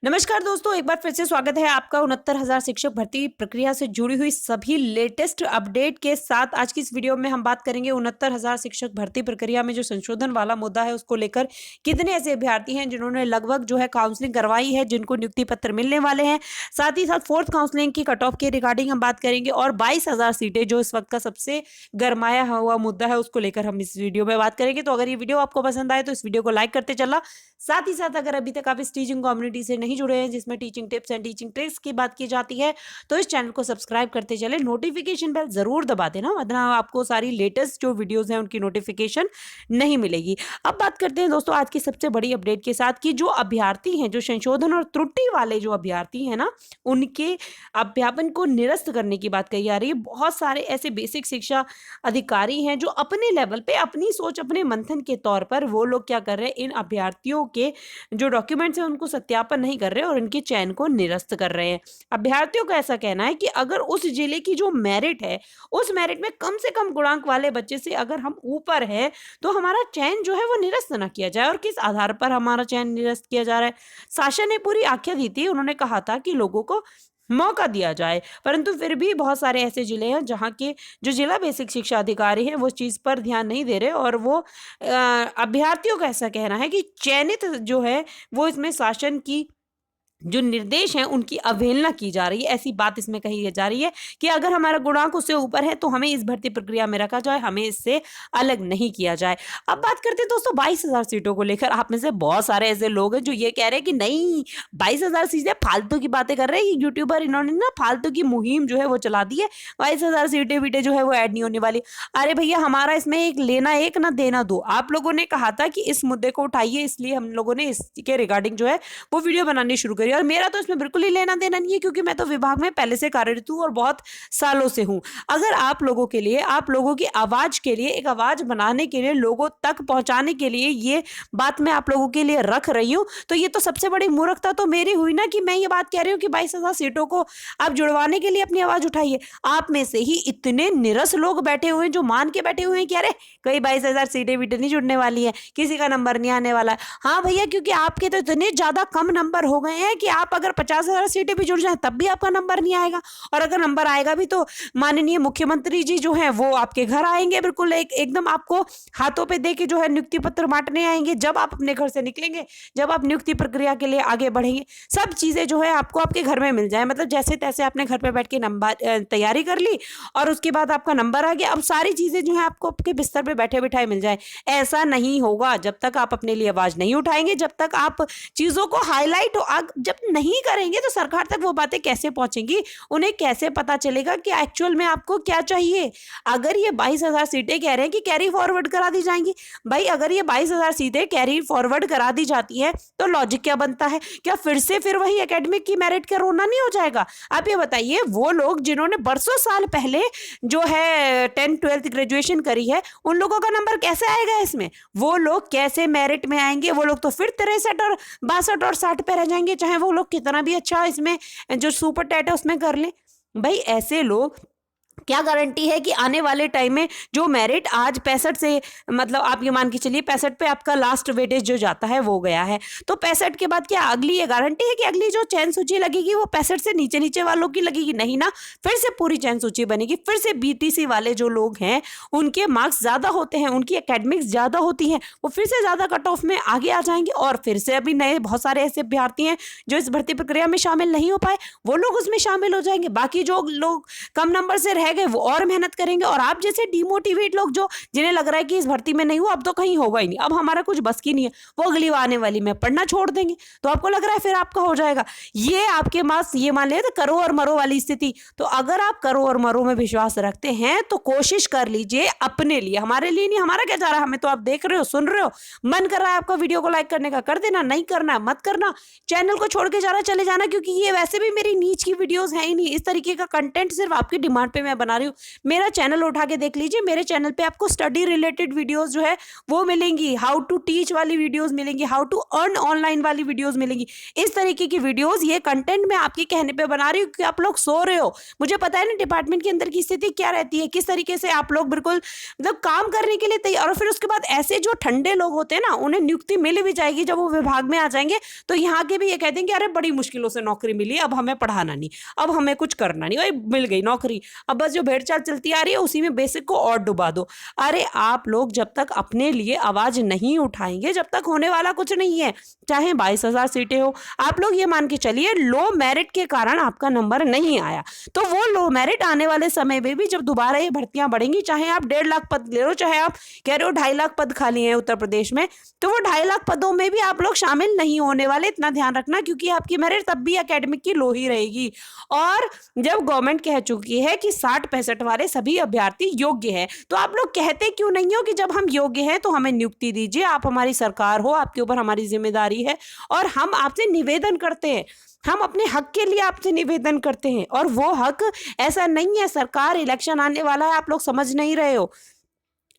नमस्कार दोस्तों, एक बार फिर से स्वागत है आपका 69,000 शिक्षक भर्ती प्रक्रिया से जुड़ी हुई सभी लेटेस्ट अपडेट के साथ। आज की इस वीडियो में हम बात करेंगे 69,000 शिक्षक भर्ती प्रक्रिया में जो संशोधन वाला मुद्दा है उसको लेकर। कितने ऐसे अभ्यर्थी हैं जिन्होंने लगभग जो है काउंसलिंग करवाई है, जिनको नियुक्ति पत्र मिलने वाले हैं। साथ ही साथ फोर्थ काउंसलिंग की कट ऑफ के रिगार्डिंग हम बात करेंगे और 22,000 सीटें जो इस वक्त का सबसे गरमाया हुआ मुद्दा है उसको लेकर हम इस वीडियो में बात करेंगे। तो अगर ये वीडियो आपको पसंद आए तो इस वीडियो को लाइक करते चलना। साथ ही साथ अगर अभी तक आप इस टीचिंग कम्युनिटी से नहीं जुड़े हैं जिसमें teaching tips and teaching tricks की बात की जाती है, तो इस चैनल को सब्सक्राइब करते चले, नोटिफिकेशन बेल जरूर दबा देना, वरना आपको सारी लेटेस्ट जो वीडियोस हैं उनकी नोटिफिकेशन नहीं मिलेगी। अब बात करते हैं दोस्तों आज की सबसे बड़ी अपडेट के साथ कि जो अभ्यर्थी हैं, जो संशोधन और त्रुटि वाले जो अभ्यर्थी हैं ना, उनके अध्यापन को निरस्त करने की बात कही जा रही है। बहुत सारे ऐसे बेसिक शिक्षा अधिकारी हैं जो अपने लेवल पे अपनी सोच, अपने मंथन के तौर पर वो लोग क्या कर रहे हैं, इन अभ्यर्थियों के जो डॉक्यूमेंट्स हैं उनको सत्यापन नहीं कर रहे और उनके चयन को निरस्त कर रहे हैं। अभ्यर्थियों का ऐसा कहना है कि अगर उस जिले की जो मेरिट है, उस मेरिट में कम से कम गुणांक वाले बच्चे से अगर हम ऊपर है तो हमारा चयन जो है वो निरस्त ना किया जाए। और किस आधार पर हमारा चयन निरस्त किया जा रहा है? शासन ने पूरी आख्या दी थी, उन्होंने कहा था कि लोगों को मौका दिया जाए, परंतु फिर भी बहुत सारे ऐसे जिले हैं जहाँ के जो जिला बेसिक शिक्षा अधिकारी हैं वो चीज़ पर ध्यान नहीं दे रहे और वो अभ्यर्थियों का ऐसा कहना है कि चयनित जो है वो इसमें शासन की जो निर्देश हैं उनकी अवहेलना की जा रही है। ऐसी बात इसमें कही जा रही है कि अगर हमारा गुणांक उससे ऊपर है तो हमें इस भर्ती प्रक्रिया में रखा जाए, हमें इससे अलग नहीं किया जाए। अब बात करते हैं दोस्तों 22,000 सीटों को लेकर। आप में से बहुत सारे ऐसे लोग हैं जो ये कह रहे हैं कि नहीं, 22,000 सीटें फालतू की बातें कर रहे हैं, ये यूट्यूबर इन्होंने ना फालतू की मुहिम जो है वो चला दी है, 22,000 सीटें बीटे जो है वो ऐड नहीं होने वाली। अरे भैया, हमारा इसमें एक लेना एक ना देना दो। आप लोगों ने कहा था कि इस मुद्दे को उठाइए, इसलिए हम लोगों ने इसके रिगार्डिंग जो है वो वीडियो बनानी शुरू करी। और मेरा तो इसमें बिल्कुल ही लेना देना नहीं है क्योंकि मैं तो विभाग में पहले से कार्यरत हूँ और बहुत सालों से हूँ। अगर आप लोगों के लिए, आप लोगों की आवाज के लिए, एक आवाज बनाने के लिए, लोगों तक पहुंचाने के लिए ये बात मैं आप लोगों के लिए रख रही हूँ, तो ये तो सबसे बड़ी मूर्खता तो मेरी हुई ना कि मैं ये बात कह रही हूँ कि 22,000 सीटों को आप जुड़वाने के लिए अपनी आवाज उठाइए। आप में से ही इतने निरस लोग बैठे हुए हैं जो मान के बैठे हुए हैं कि अरे कई 22,000 सीटें बीटें नहीं जुड़ने वाली है, किसी का नंबर नहीं आने वाला है। हाँ भैया, क्योंकि आपके तो इतने ज्यादा कम नंबर हो गए हैं कि आप अगर 50,000 सीटें भी जुड़ जाए तब भी आपका नंबर नहीं आएगा। और अगर नंबर आएगा भी तो माननीय मुख्यमंत्री जी जो है वो आपके घर आएंगे, बिल्कुल एकदम आपको हाथों पे दे के जो है नियुक्ति पत्र बांटने आएंगे। जब आप अपने घर से निकलेंगे, जब आप नियुक्ति प्रक्रिया के लिए आगे बढ़ेंगे, सब चीजें जो है आपको आपके घर में मिल जाए। मतलब जैसे तैसे आपने घर पे बैठ के नंबर तैयारी कर ली और उसके बाद आपका नंबर आ गया, अब सारी चीजें जो है आपको आपके बिस्तर पे बैठे बिठाए मिल जाए। ऐसा नहीं होगा जब तक आप अपने लिए आवाज नहीं उठाएंगे, जब तक आप चीजों को हाईलाइट जब नहीं करेंगे तो सरकार तक वो बातें कैसे पहुंचेंगी? उन्हें कैसे पता चलेगा कि एक्चुअल में आपको क्या चाहिए? अगर ये 22,000 सीटें कह रहे हैं कि कैरी फॉरवर्ड करा दी जाएंगी, भाई अगर ये 22,000 सीटें कैरी फॉरवर्ड करा दी जाती है तो लॉजिक क्या बनता है? क्या फिर वही एकेडमिक की मेरिट का रोना नहीं हो जाएगा? आप ये बताइए, वो लोग जिन्होंने बरसों साल पहले जो है 10th 12th ग्रेजुएशन करी है, उन लोगों का नंबर कैसे आएगा इसमें? वो लोग कैसे मेरिट में आएंगे? वो लोग तो फिर 63 और 62 और 60 पे रह जाएंगे, चाहे वो लोग कितना भी अच्छा इसमें जो सुपर टेट है उसमें कर ले। भाई ऐसे लोग, क्या गारंटी है कि आने वाले टाइम में जो मेरिट आज 65 से, मतलब आप ये मान के चलिए 65 पे आपका लास्ट वेटेज जो जाता है वो गया है, तो 65 के बाद क्या अगली ये गारंटी है कि अगली जो चयन सूची लगेगी वो 65 से नीचे नीचे वालों की लगेगी? नहीं ना, फिर से पूरी चयन सूची बनेगी। फिर से बीटीसी वाले जो लोग हैं उनके मार्क्स ज्यादा होते हैं, उनकी एकेडमिक्स ज्यादा होती है, वो फिर से ज्यादा कट ऑफ में आगे आ जाएंगे और फिर से अभी नए बहुत सारे ऐसे अभ्यर्थी हैं जो इस भर्ती प्रक्रिया में शामिल नहीं हो पाए, वो लोग उसमें शामिल हो जाएंगे। बाकी जो लोग कम नंबर से रह गए वो और मेहनत करेंगे और आप जैसे डिमोटिवेट लोग जो जिन्हें लग रहा है कि इस भर्ती में नहीं हुआ, अब तो कहीं होगा ही नहीं, अब हमारा कुछ बस की नहीं है, वो अगली आने वाली में पढ़ना छोड़ देंगे। तो आपको लग रहा है फिर आपका हो जाएगा? ये आपके पास ये मान ले तो करो और मरो वाली स्थिति। तो अगर आप करो और मरो में विश्वास रखते हैं तो कोशिश कर लीजिए अपने लिए, हमारे लिए नहीं। हमारा क्या जा रहा है? हमें तो आप देख रहे हो, सुन रहे हो, मन कर रहा है आपका वीडियो को लाइक करने का, कर देना, नहीं करना है मत करना, चैनल को छोड़ के जाना चले जाना, क्योंकि ये वैसे भी मेरी नीच की वीडियोस है ही नहीं। इस तरीके का कंटेंट सिर्फ आपकी डिमांड पे मैं मैं बना रही हूँ, मेरा चैनल उठा के देख लीजिए, मेरे चैनल पे आपको स्टडी रिलेटेड वीडियोस जो है वो मिलेंगी, हाउ टू टीच वाली वीडियोस मिलेंगी, हाउ टू अर्न ऑनलाइन वाली वीडियोस मिलेंगी। इस तरीके की वीडियोस, ये कंटेंट मैं आपके कहने पे बना रही हूँ कि आप लोग सो रहे हो। मुझे पता है ना डिपार्टमेंट के अंदर की स्थिति क्या रहती है, किस तरीके से आप लोग बिल्कुल मतलब काम करने के लिए तैयार, और फिर उसके बाद ऐसे जो ठंडे लोग होते हैं ना, उन्हें नियुक्ति मिल भी जाएगी, जब वो विभाग में आ जाएंगे तो यहाँ के भी ये कहते हैं कि अरे बड़ी मुश्किलों से नौकरी मिली, अब हमें पढ़ाना नहीं, अब हमें कुछ करना नहीं, भाई मिल गई नौकरी, अब बस जो भेड़चाल चलती आ रही है उसी में बेसिक को और डुबा दो। अरे आप लोग जब तक अपने लिए आवाज नहीं उठाएंगे, जब तक होने वाला कुछ नहीं है। चाहे 22,000 सीटें हो, आप लोग ये मान के चलिए लो मेरिट के कारण आपका नंबर नहीं आया, तो वो लो मेरिट आने वाले समय में भी जब दोबारा ये भर्तियां बढ़ेंगी, चाहे आप 1.5 लाख पद ले लो, चाहे आप कह रहे हो 2.5 लाख पद खाली हैं उत्तर प्रदेश में, तो वो 2.5 लाख पदों में भी आप लोग शामिल नहीं होने वाले, इतना ध्यान रखना, क्योंकि आपकी मेरिट तब भी एकेडमिक की लो ही रहेगी। और जब गवर्नमेंट कह चुकी है कि 60-65 वाले सभी अभ्यर्थी योग्य है, तो आप लोग कहते क्यों नहीं हो कि जब हम योग्य हैं तो हमें नियुक्ति दीजिए, आप हमारी सरकार हो, आपके ऊपर हमारी जिम्मेदारी है, और हम आपसे निवेदन करते हैं, हम अपने हक के लिए आपसे निवेदन करते हैं। और वो हक ऐसा नहीं है, सरकार इलेक्शन आने वाला है, आप लोग समझ नहीं रहे हो।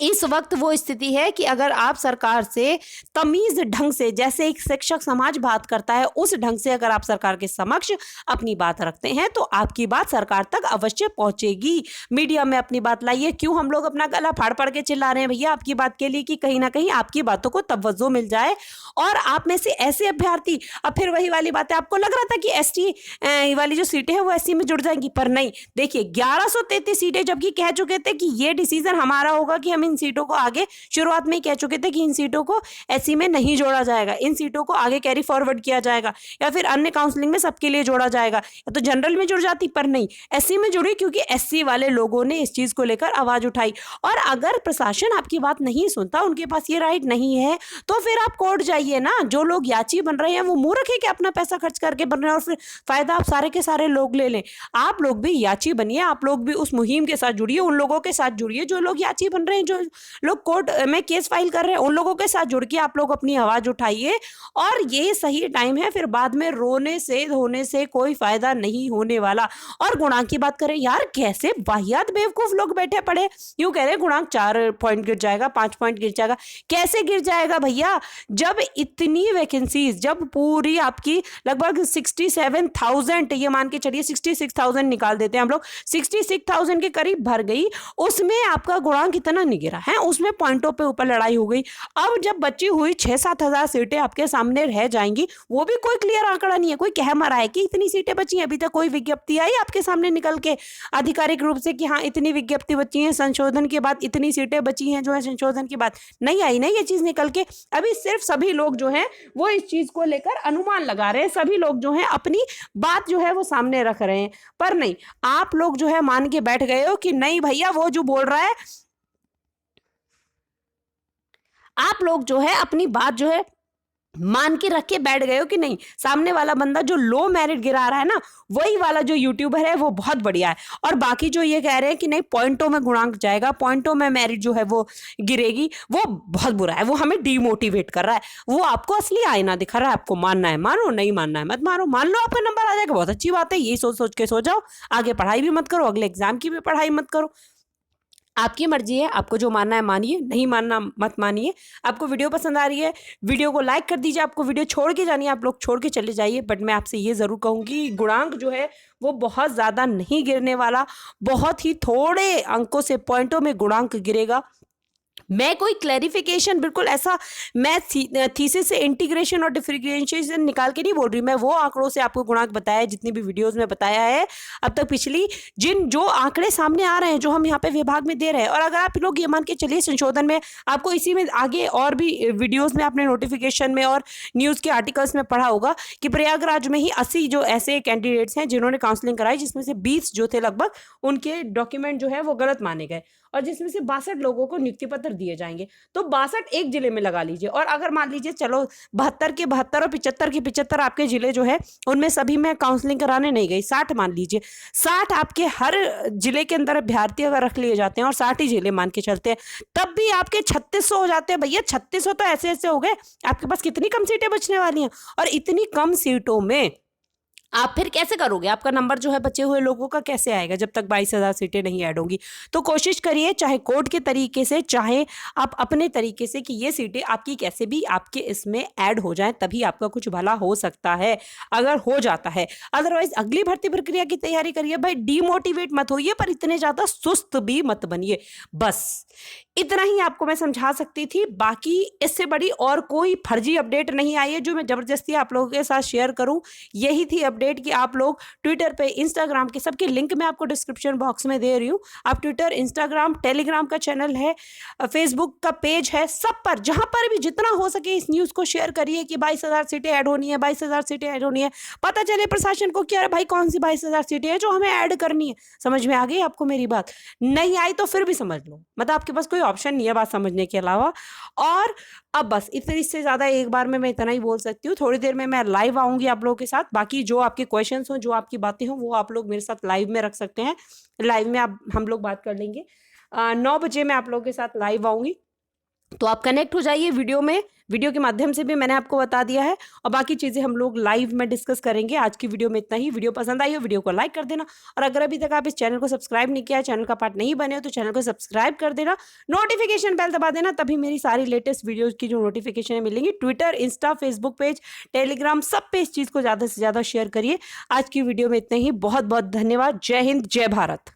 इस वक्त वो स्थिति है कि अगर आप सरकार से तमीज ढंग से, जैसे एक शिक्षक समाज बात करता है उस ढंग से अगर आप सरकार के समक्ष अपनी बात रखते हैं, तो आपकी बात सरकार तक अवश्य पहुंचेगी। मीडिया में अपनी बात लाइए, क्यों हम लोग अपना गला फाड़ फाड़ के चिल्ला रहे हैं भैया आपकी बात के लिए, कि कहीं ना कहीं आपकी बातों को तवज्जो मिल जाए, और आप में से ऐसे अभ्यर्थी, अब फिर वही वाली बात है, आपको लग रहा था कि एसटी वाली जो सीटें हैं वो एससी में जुड़ जाएंगी, पर नहीं, देखिए 1133 सीटें जबकि कह चुके थे कि ये डिसीजन हमारा होगा, कि हम इन सीटों को आगे शुरुआत में ही कह चुके थे कि इन सीटों को एससी में नहीं जोड़ा जाएगा, इन सीटों को आगे कैरी फॉरवर्ड किया जाएगा, या फिर अन्य काउंसलिंग में सबके लिए जोड़ा जाएगा, या तो जनरल में जुड़ जाती, पर नहीं, एससी में जुड़ी, क्योंकि एससी वाले लोगों ने इस चीज को लेकर आवाज उठाई। और अगर प्रशासन आपकी बात नहीं सुनता, उनके पास ये राइट नहीं है, तो फिर आप कोर्ट जाइए ना। जो लोग याची बन रहे हैं वो मूर्ख है कि अपना पैसा खर्च करके बन रहे हैं और फिर फायदा आप सारे के सारे लोग ले लें। आप लोग भी याची बनिए, आप लोग भी उस मुहिम के साथ जुड़िए, उन लोगों के साथ जुड़िए जो लोग याची बन रहे हैं, जो लोग कोर्ट में केस फाइल कर रहे हैं, उन लोगों के साथ जुड़ के आप लोग अपनी आवाज उठाइए। और ये सही टाइम है, फिर बाद में रोने से धोने से कोई फायदा नहीं होने वाला। और गुणांक की बात करें, यार कैसे वाहियात बेवकूफ लोग बैठे पड़े, यूं कह रहे हैं गुणांक 4 पॉइंट गिर जाएगा, 5 पॉइंट गिर जाएगा। कैसे गिर जाएगा भैया, जब इतनी वैकेंसीज, जब पूरी आपकी लगभग 67,000, ये मान के चलिए 66,000 निकाल देते हैं हम लोग, 66,000 के करीब भर गई, उसमें आपका गुणांक इतना नहीं गिरा है, उसमें पॉइंटों पे ऊपर लड़ाई हो गई। अब जब बची हुई 6-7 हजार सीटें आपके सामने रह जाएंगी, वो भी कोई क्लियर आंकड़ा नहीं है, कोई कह मरा है कि इतनी सीटें बची हैं, अभी तक कोई विज्ञप्ति आई आपके सामने निकल के आधिकारिक रूप से कि हाँ इतनी विज्ञप्ति बची है, संशोधन के बाद इतनी सीटें बची हैं, जो है संशोधन के बाद नहीं आई ना ये चीज निकल के। अभी सिर्फ सभी लोग जो हैं वो इस चीज को लेकर अनुमान लगा रहे हैं, सभी लोग जो हैं अपनी बात जो है वो सामने रख रहे हैं, पर नहीं, आप लोग जो है मान के बैठ गए हो कि नहीं भैया वो जो बोल रहा है, आप लोग जो है अपनी बात जो है मान के रख के बैठ गए हो कि नहीं, सामने वाला बंदा जो लो मेरिट गिरा रहा है ना, वही वाला जो यूट्यूबर है वो बहुत बढ़िया है, और बाकी जो ये कह रहे हैं कि नहीं पॉइंटों में गुणांक जाएगा, पॉइंटों में मेरिट जो है वो गिरेगी, वो बहुत बुरा है, वो हमें डीमोटिवेट कर रहा है, वो आपको असली आईना दिखा रहा है। आपको मानना है मानो, नहीं मानना है मत मानो, मान लो आपका नंबर आ जाएगा, बहुत अच्छी बात है, यही सोच सोच के सो जाओ, आगे पढ़ाई भी मत करो, अगले एग्जाम की भी पढ़ाई मत करो, आपकी मर्जी है, आपको जो मानना है मानिए, नहीं मानना मत मानिए। आपको वीडियो पसंद आ रही है, वीडियो को लाइक कर दीजिए, आपको वीडियो छोड़ के जानी है आप लोग छोड़ के चले जाइए, बट मैं आपसे ये ज़रूर कहूँगी गुणांक जो है वो बहुत ज़्यादा नहीं गिरने वाला, बहुत ही थोड़े अंकों से, पॉइंटों में गुणांक गिरेगा। मैं कोई क्लैरिफिकेशन बिल्कुल ऐसा, मैं थीसिस से इंटीग्रेशन और डिफरेंशिएशन निकाल के नहीं बोल रही, मैं वो आंकड़ों से आपको गुणांक बताया है, जितनी भी वीडियोस में बताया है अब तक पिछली, जिन जो आंकड़े सामने आ रहे हैं, जो हम यहाँ पे विभाग में दे रहे हैं। और अगर आप लोग ये मान के चलिए संशोधन में, आपको इसी में आगे और भी वीडियोज में आपने नोटिफिकेशन में और न्यूज़ के आर्टिकल्स में पढ़ा होगा कि प्रयागराज में ही 80 जो ऐसे कैंडिडेट्स हैं जिन्होंने काउंसलिंग कराई, जिसमें से 20 जो थे लगभग, उनके डॉक्यूमेंट जो है वो गलत माने गए, और जिसमें से 62 लोगों को नियुक्ति पत्र दिए जाएंगे। तो 62 एक जिले में लगा लीजिए, और अगर मान लीजिए चलो 72 के 72 और 75 के 75 आपके जिले जो है उनमें सभी में काउंसलिंग कराने नहीं गई, 60 मान लीजिए, 60 आपके हर जिले के अंदर अभ्यर्थी अगर रख लिए जाते हैं और 60 ही जिले मान के चलते हैं, तब भी आपके 3600 हो जाते हैं भैया। 3600 तो ऐसे ऐसे हो गए, आपके पास कितनी कम सीटें बचने वाली हैं, और इतनी कम सीटों में आप फिर कैसे करोगे? आपका नंबर जो है बचे हुए लोगों का कैसे आएगा जब तक 22,000 सीटें नहीं ऐड होंगी? तो कोशिश करिए, चाहे कोर्ट के तरीके से, चाहे आप अपने तरीके से, कि ये सीटें आपकी कैसे भी आपके इसमें ऐड हो जाएँ, तभी आपका कुछ भला हो सकता है, अगर हो जाता है। अदरवाइज़ अगली भर्ती प्रक्रिया की तैयारी करिए भाई, डिमोटिवेट मत होइए पर इतने ज़्यादा सुस्त भी मत बनिए। बस इतना ही आपको मैं समझा सकती थी। बाकी इससे बड़ी और कोई फर्जी अपडेट नहीं आई है जो मैं ज़बरदस्ती आप लोगों के साथ शेयर करूँ। यही थी अपडेट कि आप लोग ट्विटर पे, इंस्टाग्राम के सबके लिंक मैं आपको डिस्क्रिप्शन बॉक्स में दे रही हूँ। आप ट्विटर, इंस्टाग्राम, टेलीग्राम का चैनल है, फेसबुक का पेज है, सब पर जहाँ पर भी जितना हो सके इस न्यूज़ को शेयर करिए कि 22,000 सीटें ऐड होनी है, 22,000 सीटें ऐड होनी है। पता चले प्रशासन को कि अरे भाई कौन सी 22,000 सीटें हैं जो हमें ऐड करनी है। समझ में आ गई आपको मेरी बात? नहीं आई तो फिर भी समझ लो, मतलब आपके पास कोई ऑप्शन नहीं है बात समझने के अलावा। और अब बस इतने, इससे ज़्यादा एक बार में मैं इतना ही बोल सकती हूँ। थोड़ी देर में मैं लाइव आऊँगी आप लोगों के साथ। बाकी जो आपके क्वेश्चंस हों, जो आपकी बातें हों, वो आप लोग मेरे साथ लाइव में रख सकते हैं। लाइव में आप हम लोग बात कर लेंगे। 9 बजे मैं आप लोगों के साथ लाइव आऊँगी। तो आप कनेक्ट हो जाइए वीडियो में, वीडियो के माध्यम से भी मैंने आपको बता दिया है, और बाकी चीज़ें हम लोग लाइव में डिस्कस करेंगे। आज की वीडियो में इतना ही। वीडियो पसंद आई हो, वीडियो को लाइक कर देना, और अगर अभी तक आप इस चैनल को सब्सक्राइब नहीं किया है, चैनल का पार्ट नहीं बने हो, तो चैनल को सब्सक्राइब कर देना, नोटिफिकेशन बेल दबा देना, तभी मेरी सारी लेटेस्ट वीडियोज़ की जो नोटिफिकेशन मिलेंगी। Twitter, Insta, Facebook page, Telegram, सब पे इस चीज़ को ज़्यादा से ज़्यादा शेयर करिए। आज की वीडियो में इतना ही। बहुत बहुत धन्यवाद। जय हिंद, जय भारत।